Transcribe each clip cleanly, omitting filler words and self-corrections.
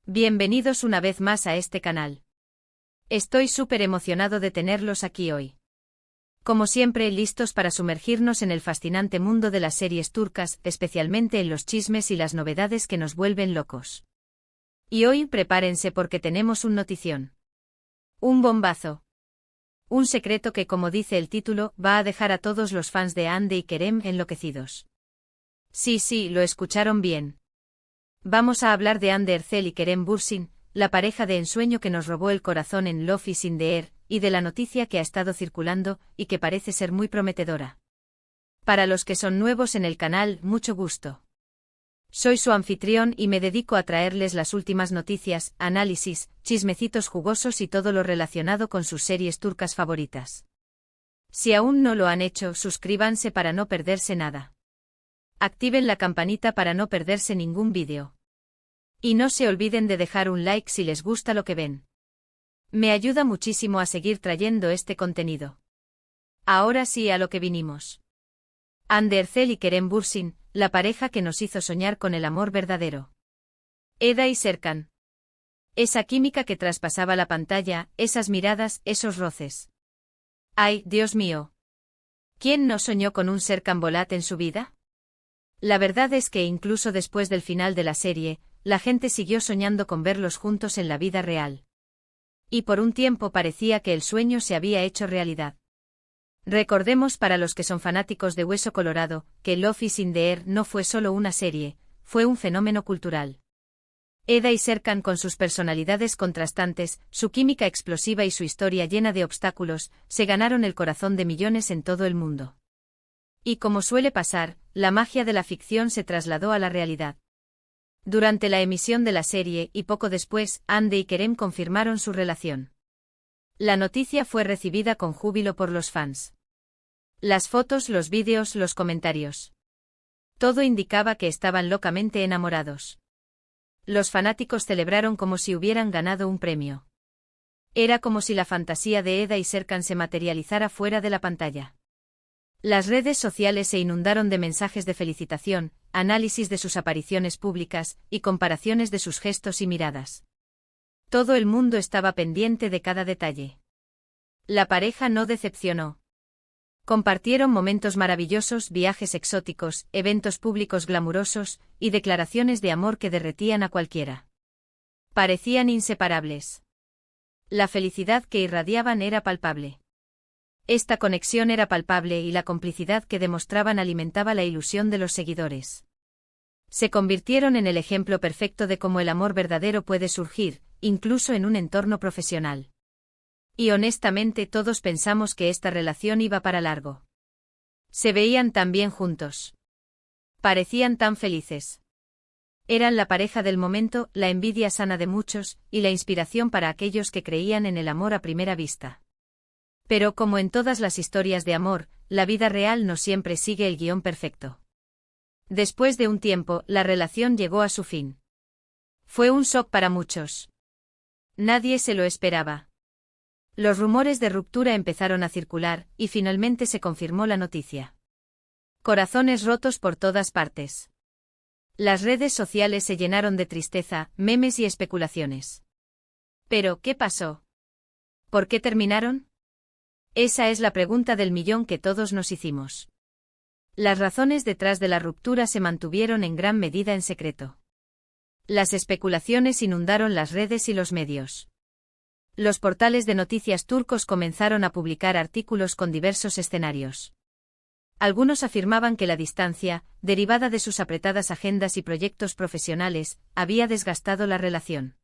Bienvenidos una vez más a este canal. Estoy súper emocionado de tenerlos aquí hoy. Como siempre, listos para sumergirnos en el fascinante mundo de las series turcas, especialmente en los chismes y las novedades que nos vuelven locos. Y hoy prepárense porque tenemos un notición. Un bombazo. Un secreto que, como dice el título, va a dejar a todos los fans de Hande y Kerem enloquecidos. Sí, lo escucharon bien. Vamos a hablar de Hande Erçel y Kerem Bürsin, la pareja de ensueño que nos robó el corazón en Love is in the Air, y de la noticia que ha estado circulando, y que parece ser muy prometedora. Para los que son nuevos en el canal, mucho gusto. Soy su anfitrión y me dedico a traerles las últimas noticias, análisis, chismecitos jugosos y todo lo relacionado con sus series turcas favoritas. Si aún no lo han hecho, suscríbanse para no perderse nada. Activen la campanita para no perderse ningún vídeo. Y no se olviden de dejar un like si les gusta lo que ven. Me ayuda muchísimo a seguir trayendo este contenido. Ahora sí a lo que vinimos. Hande Erçel y Kerem Bürsin, la pareja que nos hizo soñar con el amor verdadero. Eda y Serkan. Esa química que traspasaba la pantalla, esas miradas, esos roces. ¡Ay, Dios mío! ¿Quién no soñó con un Serkan Bolat en su vida? La verdad es que incluso después del final de la serie, la gente siguió soñando con verlos juntos en la vida real. Y por un tiempo parecía que el sueño se había hecho realidad. Recordemos, para los que son fanáticos de Hueso Colorado, que Love is in the Air no fue solo una serie, fue un fenómeno cultural. Eda y Serkan, con sus personalidades contrastantes, su química explosiva y su historia llena de obstáculos, se ganaron el corazón de millones en todo el mundo. Y como suele pasar, la magia de la ficción se trasladó a la realidad. Durante la emisión de la serie y poco después, Hande y Kerem confirmaron su relación. La noticia fue recibida con júbilo por los fans. Las fotos, los vídeos, los comentarios. Todo indicaba que estaban locamente enamorados. Los fanáticos celebraron como si hubieran ganado un premio. Era como si la fantasía de Eda y Serkan se materializara fuera de la pantalla. Las redes sociales se inundaron de mensajes de felicitación, análisis de sus apariciones públicas, y comparaciones de sus gestos y miradas. Todo el mundo estaba pendiente de cada detalle. La pareja no decepcionó. Compartieron momentos maravillosos, viajes exóticos, eventos públicos glamurosos, y declaraciones de amor que derretían a cualquiera. Parecían inseparables. La felicidad que irradiaban era palpable. Esta conexión era palpable y la complicidad que demostraban alimentaba la ilusión de los seguidores. Se convirtieron en el ejemplo perfecto de cómo el amor verdadero puede surgir, incluso en un entorno profesional. Y honestamente todos pensamos que esta relación iba para largo. Se veían tan bien juntos. Parecían tan felices. Eran la pareja del momento, la envidia sana de muchos, y la inspiración para aquellos que creían en el amor a primera vista. Pero como en todas las historias de amor, la vida real no siempre sigue el guión perfecto. Después de un tiempo, la relación llegó a su fin. Fue un shock para muchos. Nadie se lo esperaba. Los rumores de ruptura empezaron a circular, y finalmente se confirmó la noticia. Corazones rotos por todas partes. Las redes sociales se llenaron de tristeza, memes y especulaciones. ¿Pero qué pasó? ¿Por qué terminaron? Esa es la pregunta del millón que todos nos hicimos. Las razones detrás de la ruptura se mantuvieron en gran medida en secreto. Las especulaciones inundaron las redes y los medios. Los portales de noticias turcos comenzaron a publicar artículos con diversos escenarios. Algunos afirmaban que la distancia, derivada de sus apretadas agendas y proyectos profesionales, había desgastado la relación.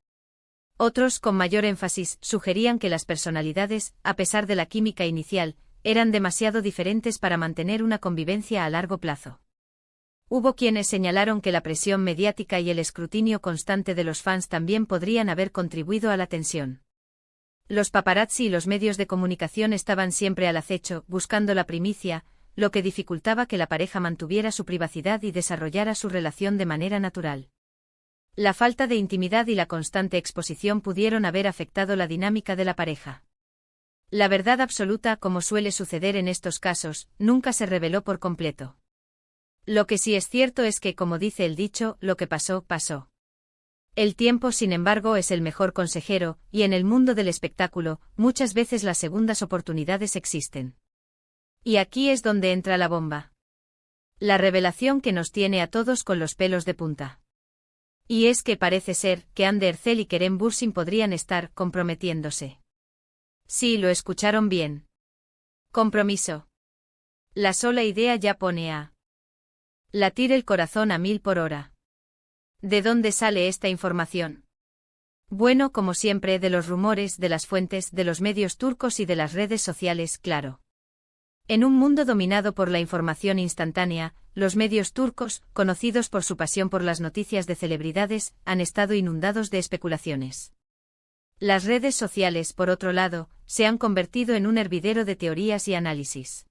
Otros, con mayor énfasis, sugerían que las personalidades, a pesar de la química inicial, eran demasiado diferentes para mantener una convivencia a largo plazo. Hubo quienes señalaron que la presión mediática y el escrutinio constante de los fans también podrían haber contribuido a la tensión. Los paparazzi y los medios de comunicación estaban siempre al acecho, buscando la primicia, lo que dificultaba que la pareja mantuviera su privacidad y desarrollara su relación de manera natural. La falta de intimidad y la constante exposición pudieron haber afectado la dinámica de la pareja. La verdad absoluta, como suele suceder en estos casos, nunca se reveló por completo. Lo que sí es cierto es que, como dice el dicho, lo que pasó, pasó. El tiempo, sin embargo, es el mejor consejero, y en el mundo del espectáculo, muchas veces las segundas oportunidades existen. Y aquí es donde entra la bomba. La revelación que nos tiene a todos con los pelos de punta. Y es que parece ser que Anne Ercel y Kerem Bürsin podrían estar comprometiéndose. Sí, lo escucharon bien. Compromiso. La sola idea ya pone a latir el corazón a 1000 por hora. ¿De dónde sale esta información? Bueno, como siempre, de los rumores, de las fuentes, de los medios turcos y de las redes sociales, claro. En un mundo dominado por la información instantánea, los medios turcos, conocidos por su pasión por las noticias de celebridades, han estado inundados de especulaciones. Las redes sociales, por otro lado, se han convertido en un hervidero de teorías y análisis.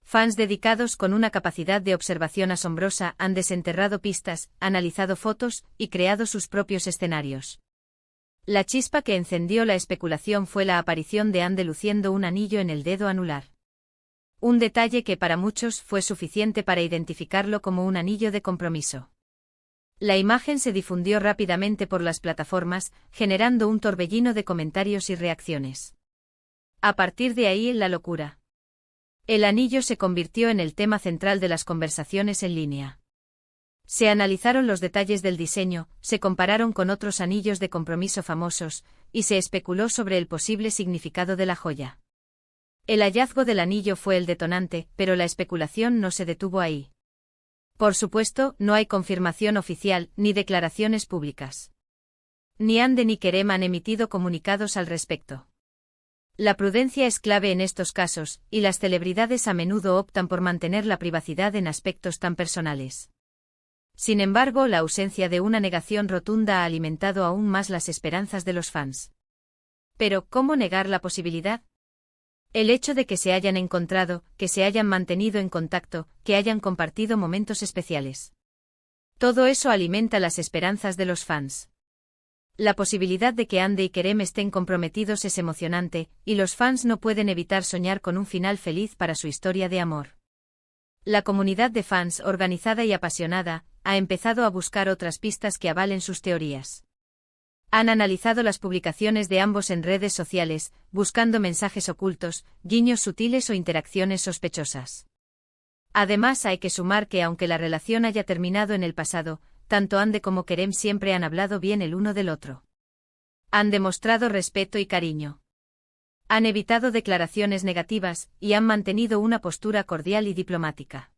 Fans dedicados con una capacidad de observación asombrosa han desenterrado pistas, analizado fotos y creado sus propios escenarios. La chispa que encendió la especulación fue la aparición de Anne luciendo un anillo en el dedo anular. Un detalle que para muchos fue suficiente para identificarlo como un anillo de compromiso. La imagen se difundió rápidamente por las plataformas, generando un torbellino de comentarios y reacciones. A partir de ahí, la locura. El anillo se convirtió en el tema central de las conversaciones en línea. Se analizaron los detalles del diseño, se compararon con otros anillos de compromiso famosos, y se especuló sobre el posible significado de la joya. El hallazgo del anillo fue el detonante, pero la especulación no se detuvo ahí. Por supuesto, no hay confirmación oficial ni declaraciones públicas. Ni Anne ni Kerem han emitido comunicados al respecto. La prudencia es clave en estos casos, y las celebridades a menudo optan por mantener la privacidad en aspectos tan personales. Sin embargo, la ausencia de una negación rotunda ha alimentado aún más las esperanzas de los fans. Pero, ¿cómo negar la posibilidad? El hecho de que se hayan encontrado, que se hayan mantenido en contacto, que hayan compartido momentos especiales. Todo eso alimenta las esperanzas de los fans. La posibilidad de que Anne y Kerem estén comprometidos es emocionante, y los fans no pueden evitar soñar con un final feliz para su historia de amor. La comunidad de fans, organizada y apasionada, ha empezado a buscar otras pistas que avalen sus teorías. Han analizado las publicaciones de ambos en redes sociales, buscando mensajes ocultos, guiños sutiles o interacciones sospechosas. Además, hay que sumar que aunque la relación haya terminado en el pasado, tanto Anne como Kerem siempre han hablado bien el uno del otro. Han demostrado respeto y cariño. Han evitado declaraciones negativas, y han mantenido una postura cordial y diplomática.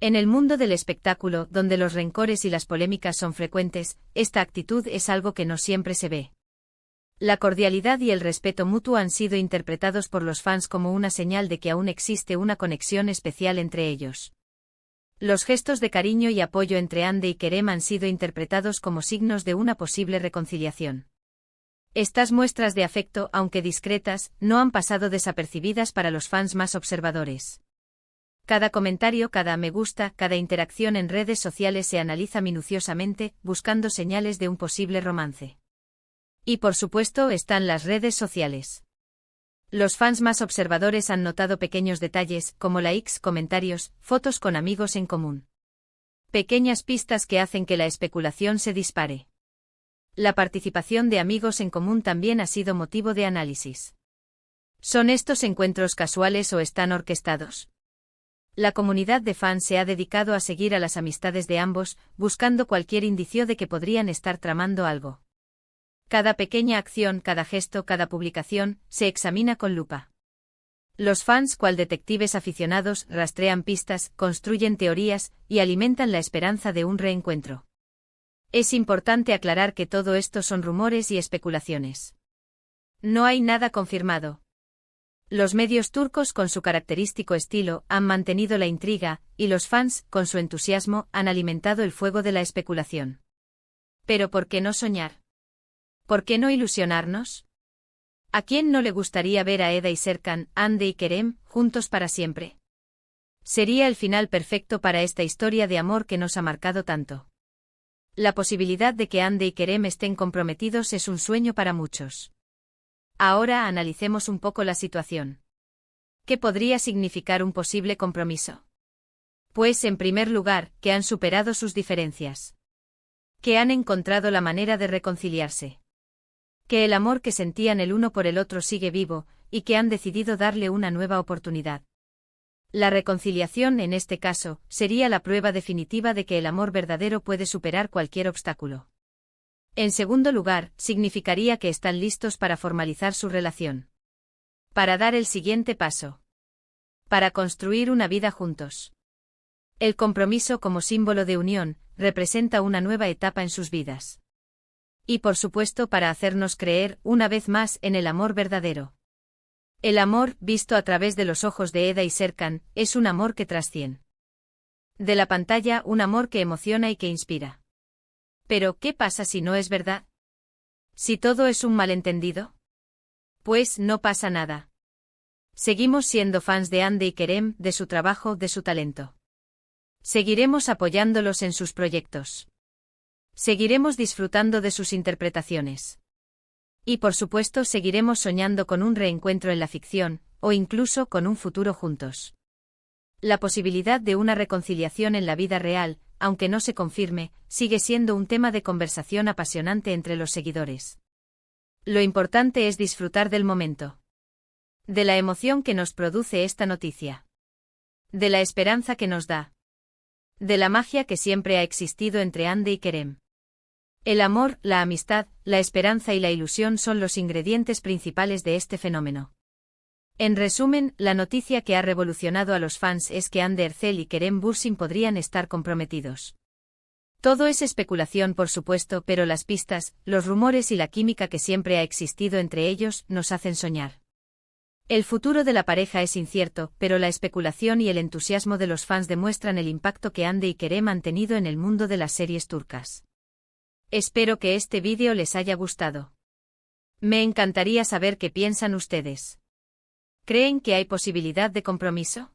En el mundo del espectáculo, donde los rencores y las polémicas son frecuentes, esta actitud es algo que no siempre se ve. La cordialidad y el respeto mutuo han sido interpretados por los fans como una señal de que aún existe una conexión especial entre ellos. Los gestos de cariño y apoyo entre Anne y Kerem han sido interpretados como signos de una posible reconciliación. Estas muestras de afecto, aunque discretas, no han pasado desapercibidas para los fans más observadores. Cada comentario, cada me gusta, cada interacción en redes sociales se analiza minuciosamente, buscando señales de un posible romance. Y por supuesto están las redes sociales. Los fans más observadores han notado pequeños detalles, como likes, comentarios, fotos con amigos en común. Pequeñas pistas que hacen que la especulación se dispare. La participación de amigos en común también ha sido motivo de análisis. ¿Son estos encuentros casuales o están orquestados? La comunidad de fans se ha dedicado a seguir a las amistades de ambos, buscando cualquier indicio de que podrían estar tramando algo. Cada pequeña acción, cada gesto, cada publicación, se examina con lupa. Los fans, cual detectives aficionados, rastrean pistas, construyen teorías, y alimentan la esperanza de un reencuentro. Es importante aclarar que todo esto son rumores y especulaciones. No hay nada confirmado. Los medios turcos, con su característico estilo, han mantenido la intriga, y los fans, con su entusiasmo, han alimentado el fuego de la especulación. Pero ¿por qué no soñar? ¿Por qué no ilusionarnos? ¿A quién no le gustaría ver a Eda y Serkan, Anne y Kerem, juntos para siempre? Sería el final perfecto para esta historia de amor que nos ha marcado tanto. La posibilidad de que Anne y Kerem estén comprometidos es un sueño para muchos. Ahora analicemos un poco la situación. ¿Qué podría significar un posible compromiso? Pues, en primer lugar, que han superado sus diferencias. Que han encontrado la manera de reconciliarse. Que el amor que sentían el uno por el otro sigue vivo, y que han decidido darle una nueva oportunidad. La reconciliación, en este caso, sería la prueba definitiva de que el amor verdadero puede superar cualquier obstáculo. En segundo lugar, significaría que están listos para formalizar su relación. Para dar el siguiente paso. Para construir una vida juntos. El compromiso como símbolo de unión, representa una nueva etapa en sus vidas. Y por supuesto para hacernos creer, una vez más, en el amor verdadero. El amor, visto a través de los ojos de Eda y Serkan, es un amor que trasciende. De la pantalla, un amor que emociona y que inspira. Pero, ¿qué pasa si no es verdad? ¿Si todo es un malentendido? Pues no pasa nada. Seguimos siendo fans de Hande y Kerem, de su trabajo, de su talento. Seguiremos apoyándolos en sus proyectos. Seguiremos disfrutando de sus interpretaciones. Y por supuesto seguiremos soñando con un reencuentro en la ficción, o incluso con un futuro juntos. La posibilidad de una reconciliación en la vida real, aunque no se confirme, sigue siendo un tema de conversación apasionante entre los seguidores. Lo importante es disfrutar del momento. De la emoción que nos produce esta noticia. De la esperanza que nos da. De la magia que siempre ha existido entre Hande y Kerem. El amor, la amistad, la esperanza y la ilusión son los ingredientes principales de este fenómeno. En resumen, la noticia que ha revolucionado a los fans es que Hande Erçel y Kerem Bürsin podrían estar comprometidos. Todo es especulación por supuesto, pero las pistas, los rumores y la química que siempre ha existido entre ellos, nos hacen soñar. El futuro de la pareja es incierto, pero la especulación y el entusiasmo de los fans demuestran el impacto que Hande y Kerem han tenido en el mundo de las series turcas. Espero que este vídeo les haya gustado. Me encantaría saber qué piensan ustedes. ¿Creen que hay posibilidad de compromiso?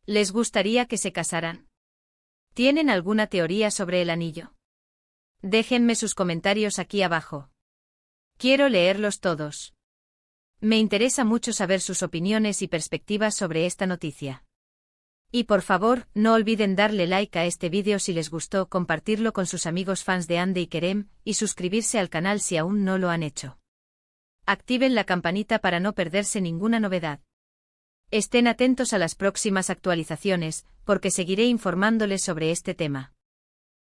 ¿Les gustaría que se casaran? ¿Tienen alguna teoría sobre el anillo? Déjenme sus comentarios aquí abajo. Quiero leerlos todos. Me interesa mucho saber sus opiniones y perspectivas sobre esta noticia. Y por favor, no olviden darle like a este vídeo si les gustó, compartirlo con sus amigos fans de Hande y Kerem, y suscribirse al canal si aún no lo han hecho. Activen la campanita para no perderse ninguna novedad. Estén atentos a las próximas actualizaciones, porque seguiré informándoles sobre este tema.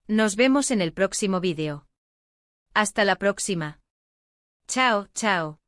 Nos vemos en el próximo vídeo. Hasta la próxima. Chao, chao.